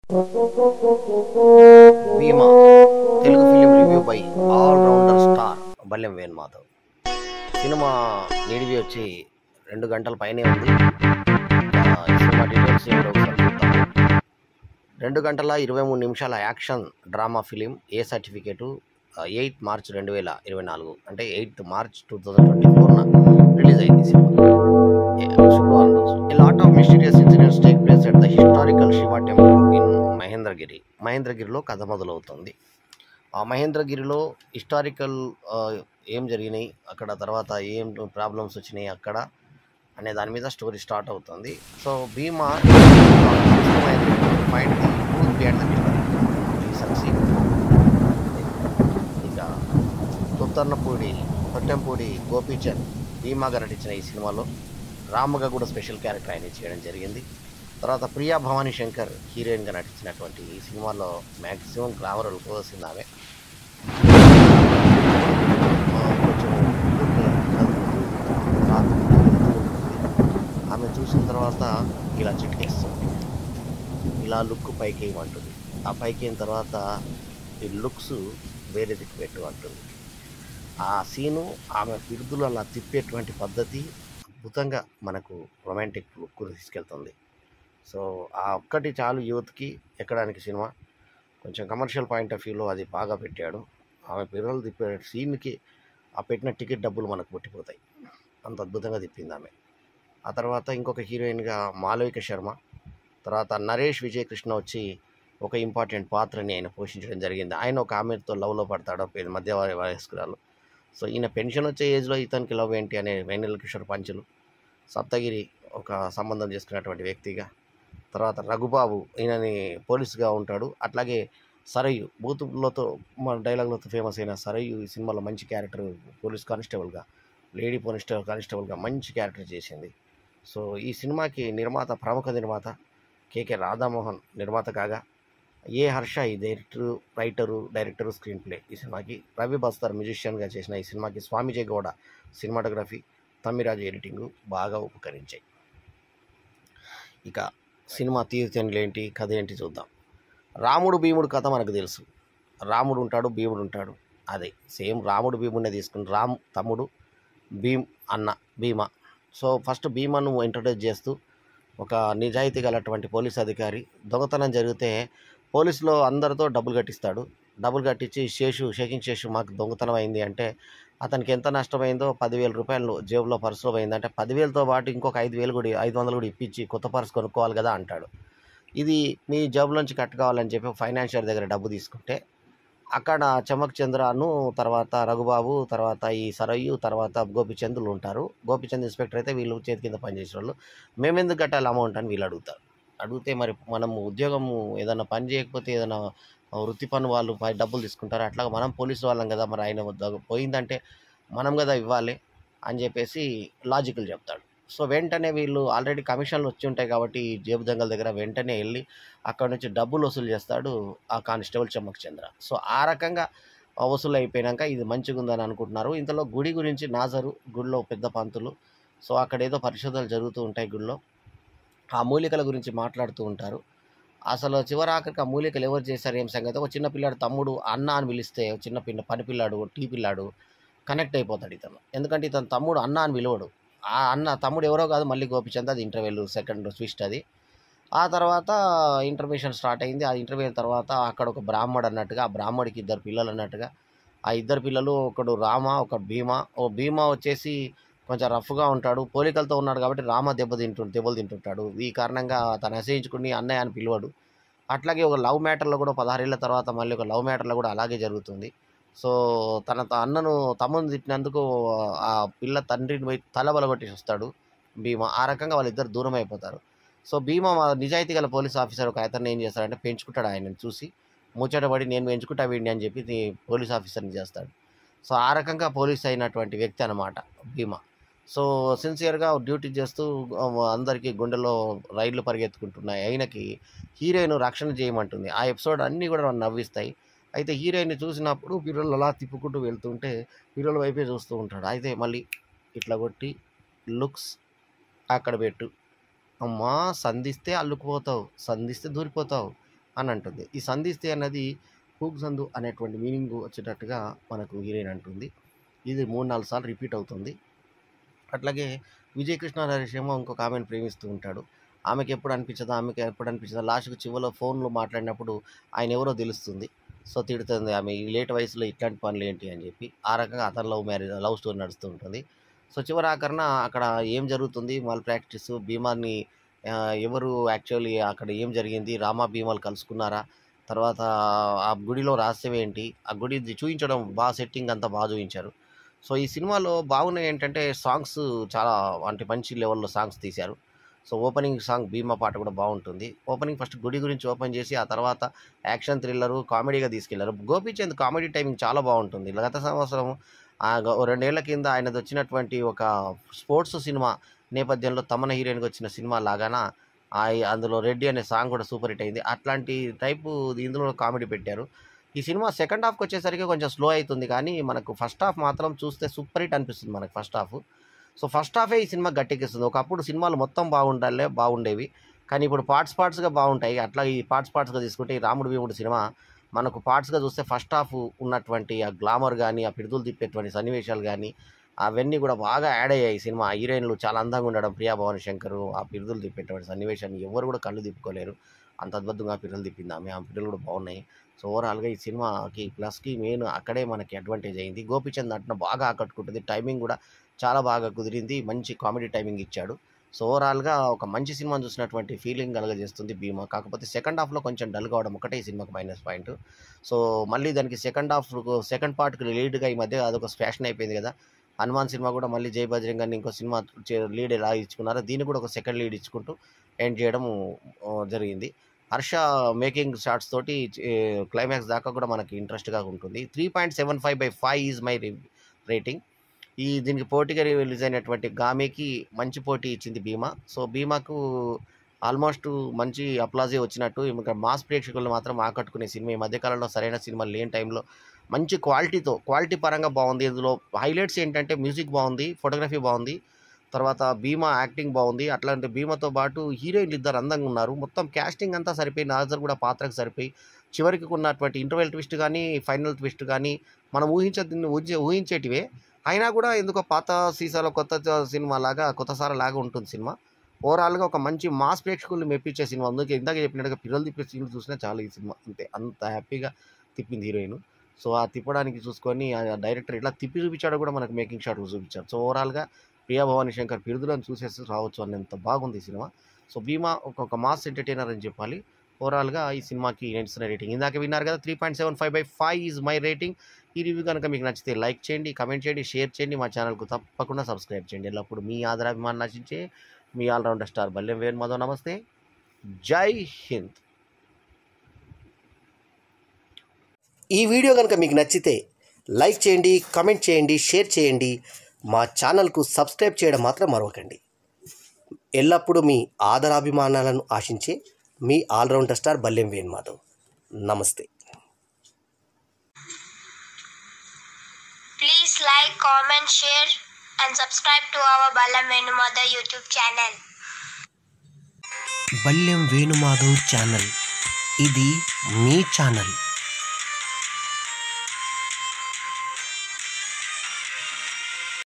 Bhima Telugu film review by all rounder star Ballem Venumadhav. సినిమా నిడివి వచ్చి 2 గంటల పైనే ఉంది. ఈ సినిమా డీటెయిల్స్ ఏంటో ఒకసారి చూద్దాం. 2 గంటల 23 నిమిషాల యాక్షన్ డ్రామా ఫిలిం. ఏ సర్టిఫికేటు 8 మార్చ్ 2024 అంటే 8th మార్చ్ 2024 రిలీజ్ అయింది సినిమా. శుక్రవారం రోజు. A lot of mysterious incidents take place at the historical Shiva temple in Mahendragiri. మహేంద్రగిరిలో కథ మొదలవుతుంది. ఆ మహేంద్రగిరిలో హిస్టారికల్ ఏం జరిగినాయి అక్కడ, తర్వాత ఏం ప్రాబ్లమ్స్ వచ్చినాయి అక్కడ అనే దాని మీద స్టోరీ స్టార్ట్ అవుతుంది. So Bhima find the truth behind the history succeed. ఇక తొట్టెంపూడి గోపీచంద్ భీమాగా నటించిన ఈ సినిమాలో రామగా కూడా స్పెషల్ క్యారెక్టర్ ఆయన చేయడం జరిగింది. తర్వాత ప్రియా భవానీ శంకర్ హీరోయిన్గా నటించినటువంటి ఈ సినిమాలో మ్యాక్సిమం గ్లామర్ వస్తుంది ఆమె. కొంచెం ఆమె చూసిన తర్వాత ఇలా చిటికేస్తుంది, ఇలా లుక్ పైకి వేయమంటుంది. ఆ పైకి అయిన తర్వాత ఈ లుక్స్ వేరే దిక్కు పెట్టు అంటుంది. ఆ సీను ఆమె పిరుదులు అలా తిప్పేటువంటి పద్ధతి అద్భుతంగా మనకు రొమాంటిక్ లుక్ తీసుకెళ్తుంది. సో ఆ ఒక్కటి చాలు యూత్కి ఎక్కడానికి. సినిమా కొంచెం కమర్షియల్ పాయింట్ ఆఫ్ వ్యూలో అది బాగా పెట్టాడు. ఆమె పిల్లలు తిప్పే సీన్కి ఆ పెట్టిన టికెట్ డబ్బులు మనకు పుట్టిపోతాయి, అంత అద్భుతంగా తిప్పింది ఆమె. ఆ తర్వాత ఇంకొక హీరోయిన్గా మాలవిక శర్మ, తర్వాత నరేష్ విజయ్ కృష్ణ వచ్చి ఒక ఇంపార్టెంట్ పాత్రని ఆయన పోషించడం జరిగింది. ఆయన ఒక ఆమెతో లవ్లో పడతాడు, మధ్య వయస్కురాలు. సో ఈయన పెన్షన్ వచ్చే ఏజ్లో ఇతనికి లవ్ ఏంటి అనే వెన్నెల కిషోర్ పంచులు. సప్తగిరి ఒక సంబంధం చేసుకున్నటువంటి వ్యక్తిగా. తర్వాత రఘుబాబు ఈయనని పోలీసుగా ఉంటాడు. అట్లాగే సరయు బూతులతో మన డైలాగులతో ఫేమస్ అయిన సరయు ఈ సినిమాలో మంచి క్యారెక్టర్, పోలీస్ కానిస్టేబుల్గా, లేడీ కానిస్టేబుల్గా మంచి క్యారెక్టర్ చేసింది. సో ఈ సినిమాకి ప్రముఖ నిర్మాత కేకే రాధామోహన్ నిర్మాత కాగా, ఏ హర్ష ఈ డైరెక్టరు స్క్రీన్ ప్లే. ఈ సినిమాకి రవి బస్తర్ మ్యూజిషియన్గా చేసిన ఈ సినిమాకి స్వామిజీ గౌడ సినిమాటోగ్రఫీ, తమ్మిరాజు ఎడిటింగ్ బాగా ఉపకరించాయి. ఇక సినిమా తీరుతెన్నులు ఏంటి, కథ ఏంటి చూద్దాం. రాముడు భీముడు కథ మనకు తెలుసు. రాముడు ఉంటాడు, భీముడు ఉంటాడు. అదే సేమ్ రాముడు భీముడినే తీసుకుని తమ్ముడు భీమా. సో ఫస్ట్ భీమాను ఇంట్రడ్యూస్ చేస్తూ ఒక నిజాయితీ గలటువంటి పోలీస్ అధికారి దొంగతనం జరిగితే పోలీసులో అందరితో డబ్బులు కట్టిస్తాడు. డబ్బులు కట్టించి షేకింగ్ శేషు మాకు దొంగతనం అయింది అంటే అతనికి ఎంత నష్టమైందో 10,000 రూపాయలు జేబులో పర్సులో పోయిందంటే 10,000తో పాటు ఇంకొక 500 కూడా ఇప్పించి కొత్త పర్సు కొనుక్కోవాలి కదా అంటాడు. ఇది మీ జేబులోంచి కట్ కావాలని చెప్పి ఫైనాన్షియర్ దగ్గర డబ్బు తీసుకుంటే అక్కడ చమక్ చంద్రను, తర్వాత రఘుబాబు, తర్వాత ఈ సరయ్యు, తర్వాత గోపిచంద్లు ఉంటారు. గోపిచంద్ ఇన్స్పెక్టర్ అయితే వీళ్ళు చేతి కింద పనిచేసే వాళ్ళు. మేమెందుకు కట్టాలి అమౌంట్ అని వీళ్ళు అడుగుతారు. అడిగితే మరి మనం ఉద్యోగము ఏదైనా పని చేయకపోతే ఏదైనా వృత్తి పని వాళ్ళు డబ్బులు తీసుకుంటారు. అట్లా మనం పోలీసు వాళ్ళం కదా, మరి ఆయన పోయిందంటే మనం కదా ఇవ్వాలి అని చెప్పేసి లాజికల్ చెప్తాడు. సో వెంటనే వీళ్ళు ఆల్రెడీ కమిషన్లు వచ్చి ఉంటాయి కాబట్టి ఈ జేబు దొంగల దగ్గర వెంటనే వెళ్ళి అక్కడ నుంచి డబ్బులు వసూలు చేస్తాడు ఆ కానిస్టేబుల్ చమక్ చంద్ర. సో ఆ రకంగా వసూలు అయిపోయాక ఇది మంచిగా ఉందని అనుకుంటున్నారు. ఇంతలో గుడి గురించి నాజరు, గుడిలో పెద్ద పంతులు, సో అక్కడ ఏదో పరిశోధనలు జరుగుతూ ఉంటాయి గుడిలో. ఆ మూలికల గురించి మాట్లాడుతూ ఉంటారు. అసలు చివరాఖరికి ఆ మూలికలు ఎవరు చేశారు ఏం సంగతి. ఒక చిన్న పిల్లాడు తమ్ముడు అన్న అని పిలిస్తే చిన్న పని పిల్లాడు, టీ పిల్లాడు కనెక్ట్ అయిపోతాడు ఇతను. ఎందుకంటే ఇతను తమ్ముడు అన్న అని పిలవడు. ఆ తమ్ముడు ఎవరో కాదు, మళ్ళీ గోపిచంద్. అది ఇంటర్వ్యూలు సెకండ్ ట్విస్ట్ అది. ఆ తర్వాత ఇంటర్వ్యూషన్ స్టార్ట్ అయింది. ఆ ఇంటర్వ్యూ తర్వాత అక్కడ ఒక బ్రాహ్మడు అన్నట్టుగా, ఆ బ్రాహ్మడికి 2 పిల్లలు అన్నట్టుగా, ఆ 2 పిల్లలు ఒకడు రామ, ఒకడు భీమా. భీమా వచ్చేసి కొంచెం రఫ్గా ఉంటాడు, పోలికలతో ఉన్నాడు కాబట్టి రామ దెబ్బలు తింటుంటాడు. ఈ కారణంగా తను అసహించుకుని అన్నయ్య అని పిలవడు. అట్లాగే ఒక లవ్ మ్యాటర్లో కూడా 16 ఏళ్ళ తర్వాత మళ్ళీ ఒక లవ్ మ్యాటర్లో కూడా అలాగే జరుగుతుంది. సో తన తమ్ముని తిట్టినందుకు ఆ పిల్ల తండ్రిని పోయి తలబలగొట్టేసి వస్తాడు భీమా. ఆ రకంగా వాళ్ళిద్దరు దూరం అయిపోతారు. సో భీమా నిజాయితీ గల పోలీస్ ఆఫీసర్ ఒక అతను ఏం చేస్తాడంటే పెంచుకుంటాడు. ఆయనను చూసి ముచ్చటపడి నేను పెంచుకుంటా వీడిని అని చెప్పి పోలీస్ ఆఫీసర్ని చేస్తాడు. సో ఆ రకంగా పోలీస్ అయినటువంటి వ్యక్తి అనమాట భీమా. సో సిన్సియర్గా డ్యూటీ చేస్తూ అందరికీ గుండెలో రైళ్లు పరిగెత్తుకుంటున్నాయి. ఆయనకి హీరోయిన్ రక్షణ చేయమంటుంది. ఆ ఎపిసోడ్ అన్నీ కూడా నవ్విస్తాయి. అయితే హీరోయిన్ని చూసినప్పుడు పిల్లలు అలా తిప్పుకుంటూ వెళ్తుంటే పిల్లల వైపే చూస్తూ ఉంటాడు. అయితే మళ్ళీ ఇట్లా కొట్టి లుక్స్ అక్కడ పెట్టు, అమ్మా సంధిస్తే అల్లుకుపోతావు, సంధిస్తే దూరిపోతావు అని అంటుంది. ఈ సంధిస్తే అన్నది హూక్ సందు అనేటువంటి మీనింగ్ వచ్చేటట్టుగా మనకు హీరోయిన్ అంటుంది. ఇది 3-4 సార్లు రిపీట్ అవుతుంది. అట్లాగే విజయ్ కృష్ణ నరేష్ ఏమో ఇంకొక ఆమెను ప్రేమిస్తూ ఉంటాడు. ఆమెకి ఎప్పుడు అనిపించదా లాస్ట్‌కి చివర్లో ఫోన్‌లో మాట్లాడినప్పుడు ఆయన ఎవరో తెలుస్తుంది. సో, తిడుతుంది ఆమె ఈ లేట్ వయసులో ఇట్లాంటి పనులేంటి అని చెప్పి. ఆ రకంగా అతని లవ్ స్టోరీ నడుస్తూ ఉంటుంది. సో, చివరాఖరిన అక్కడ ఏం జరుగుతుంది మాల్ ప్రాక్టీసు భీమాని ఎవరు యాక్చువల్లీ అక్కడ ఏం జరిగింది? రామ, భీమాలు కలుసుకున్నారా? తర్వాత ఆ గుడిలో రహస్యం ఏంటి? ఆ గుడి చూయించడం సెట్టింగ్ అంతా చూయించారు. సో, ఈ సినిమాలో బాగున్నాయి ఏంటంటే సాంగ్స్ చాలా అంటే మంచి లెవెల్‌లో సాంగ్స్ తీశారు. సో, ఓపెనింగ్ సాంగ్ 'భీమా' పాట కూడా బావుంటుంది. ఓపెనింగ్ ఫస్ట్ గుడి గురించి ఓపెన్ చేసి, ఆ తర్వాత యాక్షన్ థ్రిల్లరు, కామెడీగా తీసుకెళ్లారు. 'గోపీచంద్' కామెడీ టైమింగ్ చాలా బావుంటుంది. గత సంవత్సరం 2 ఏళ్ల కింద ఆయనదొచ్చినటువంటి ఒక స్పోర్ట్స్ సినిమా నేపథ్యంలో తమన్నా హీరోయిన్‌గా వచ్చిన సినిమా లాగాన అందులో 'రెడ్డి' అనే సాంగ్ కూడా సూపర్ హిట్ అయింది. అట్లాంటి టైపు ఇందులో కామెడీ పెట్టారు. ఈ సినిమా సెకండ్ హాఫ్‌కొచ్చేసరికి కొంచెం స్లో అయితుంది కానీ, మనకు ఫస్ట్ హాఫ్ మాత్రం చూస్తే సూపర్ హిట్ అనిపిస్తుంది మనకు ఫస్ట్ హాఫ్. సో, ఫస్ట్ హాఫే ఈ సినిమా గట్టెక్కిస్తుంది. ఒకప్పుడు సినిమాలు మొత్తం బాగుండేవి. కానీ ఇప్పుడు పార్ట్స్‌గా బావుంటాయి. అట్లా ఈ పార్ట్స్‌గా తీసుకుంటే ఈ 'రాముడు భీముడు' సినిమా మనకు పార్ట్స్‌గా చూస్తే ఫస్ట్ హాఫ్ ఉన్నటువంటి ఆ గ్లామర్ గాని, ఆ పిడుదులు తిప్పేటువంటి సన్నివేశాలు గాని, అవన్నీ కూడా బాగా యాడ్ అయ్యాయి ఈ సినిమా. హీరోయిన్‌లు చాలా అందంగా ఉండడం 'ప్రియా భవాని శంకర్' ఆ పిడుదులు తిప్పేటువంటి సన్నివేశాన్ని ఎవ్వరు కూడా కళ్ళు తిప్పుకోలేరు. అంత అద్భుతంగా పిడుదులు తిప్పింది ఆమె. ఆ పిడుదులు కూడా బాగున్నాయి. సో, ఓవరాల్‌గా ఈ సినిమాకి ప్లస్‌కి మెయిన్ అక్కడే మనకి అడ్వాంటేజ్ అయింది. 'గోపీచంద్' నటన బాగా ఆకట్టుకుంటుంది. టైమింగ్ కూడా చాలా బాగా కుదిరింది. మంచి కామెడీ టైమింగ్ ఇచ్చాడు. సో, ఓవరాల్‌గా ఒక మంచి సినిమాని చూసినటువంటి ఫీలింగ్ కలగజేస్తుంది 'భీమా'. కాకపోతే సెకండ్ హాఫ్‌లో కొంచెం డల్ కావడం ఒకటే ఈ సినిమాకి మైనస్ పాయింట్. సో, మళ్ళీ దానికి సెకండ్ పార్ట్‌కి లీడ్‌గా ఈ మధ్య అదొక ఫ్యాషన్ అయిపోయింది కదా! 'హనుమాన్' సినిమా కూడా మళ్ళీ 'జై బజరంగ్' అని ఇంకో సినిమా లీడ్ ఎలా ఇచ్చుకున్నారో దీనికి కూడా ఒక సెకండ్ లీడ్ ఇచ్చుకుంటూ ఎండ్ చేయడం జరిగింది. 'హర్ష' మేకింగ్ షాట్స్ తోటి క్లైమాక్స్ దాకా కూడా మనకి ఇంట్రెస్ట్‌గా ఉంటుంది. 3.75/5 ఈజ్ మై రేటింగ్. దీనికి పోటీగా రిలీజ్ అయినటువంటి 'గామి'కి మంచి పోటీ ఇచ్చింది 'భీమా'. సో, 'భీమా'కు ఆల్మోస్ట్ మంచి అప్లాజే వచ్చినట్టు. ఇంకా మాస్ ప్రేక్షకులను మాత్రం ఆకట్టుకునే సినిమా. ఈ మధ్య కాలంలో సరైన సినిమాలు లేని టైంలో మంచి క్వాలిటీ పరంగా బాగుంది. ఇందులో హైలైట్స్ ఏంటంటే మ్యూజిక్ బాగుంది, ఫోటోగ్రఫీ బాగుంది, తర్వాత 'భీమా' యాక్టింగ్ బాగుంది. అట్లాంటి 'భీమా'తో పాటు హీరోయిన్లు ఇద్దరు అందంగా ఉన్నారు. మొత్తం క్యాస్టింగ్ అంతా సరిపోయి, నాజర్ కూడా పాత్రకు సరిపోయి, చివరికి ఉన్నటువంటి ఇంటర్వెల్ ట్విస్ట్ కానీ, ఫైనల్ ట్విస్ట్ కానీ మనం ఊహించేటివే. అయినా కూడా ఎందుకో పాత సీసాలో కొత్త సినిమాలాగా కొత్త సారలాగా ఉంటుంది సినిమా. ఓవరాల్‌గా ఒక మంచి మాస్ ప్రేక్షకుల్ని మెప్పించే సినిమా. అందుకే ఇందాక చెప్పినట్టుగా పిల్లలు తిప్పే సీన్లు చూసినా చాలు ఈ సినిమా. అంతే అంత హ్యాపీగా తిప్పింది హీరోయిన్. సో, ఆ తిప్పడానికి చూసుకొని డైరెక్టర్ ఎట్లా తిప్పి చూపించాడో కూడా మనకు మేకింగ్ షాట్ చూపించారు. సో, ఓవరాల్‌గా 'ప్రియా భవాని శంకర్' బిరుదులను చూసేసి రావచ్చు అన్నంత బాగుంది ఈ సినిమా. సో, 'భీమా' ఒక మాస్ ఎంటర్‌టైనర్ అని చెప్పాలి. ఓవరాల్‌గా ఈ సినిమాకి నేను ఇస్తున్న రేటింగ్ ఇందాక విన్నారు కదా 3.75/5 ఈజ్ మై రేటింగ్. ఈ రివ్యూ కనుక మీకు నచ్చితే లైక్ చేయండి, కామెంట్ చేయండి, షేర్ చేయండి. మా ఛానల్‌కు తప్పకుండా సబ్స్క్రైబ్ చేయండి. ఎల్లప్పుడూ మీ ఆదరాభిమానాన్ని నశించే మీ ఆల్రౌండర్ స్టార్ బల్లెం వేణుమాధవ్. నమస్తే. జై హింద్. ఈ వీడియో కనుక మీకు నచ్చితే లైక్ చేయండి, కామెంట్ చేయండి, షేర్ చేయండి. మా ఛానల్కు సబ్స్క్రైబ్ చేయడం మాత్రం మరవకండి. ఎల్లప్పుడూ మీ ఆదరాభిమానాలను ఆశించే మీ ఆల్రౌండర్ స్టార్ బల్లెం వేణుమాధవ్. నమస్తే. Please like, comment, share and subscribe to our Ballam Venumadhav YouTube channel. Ballem Venumadhav channel, ఇది మీ ఛానల్.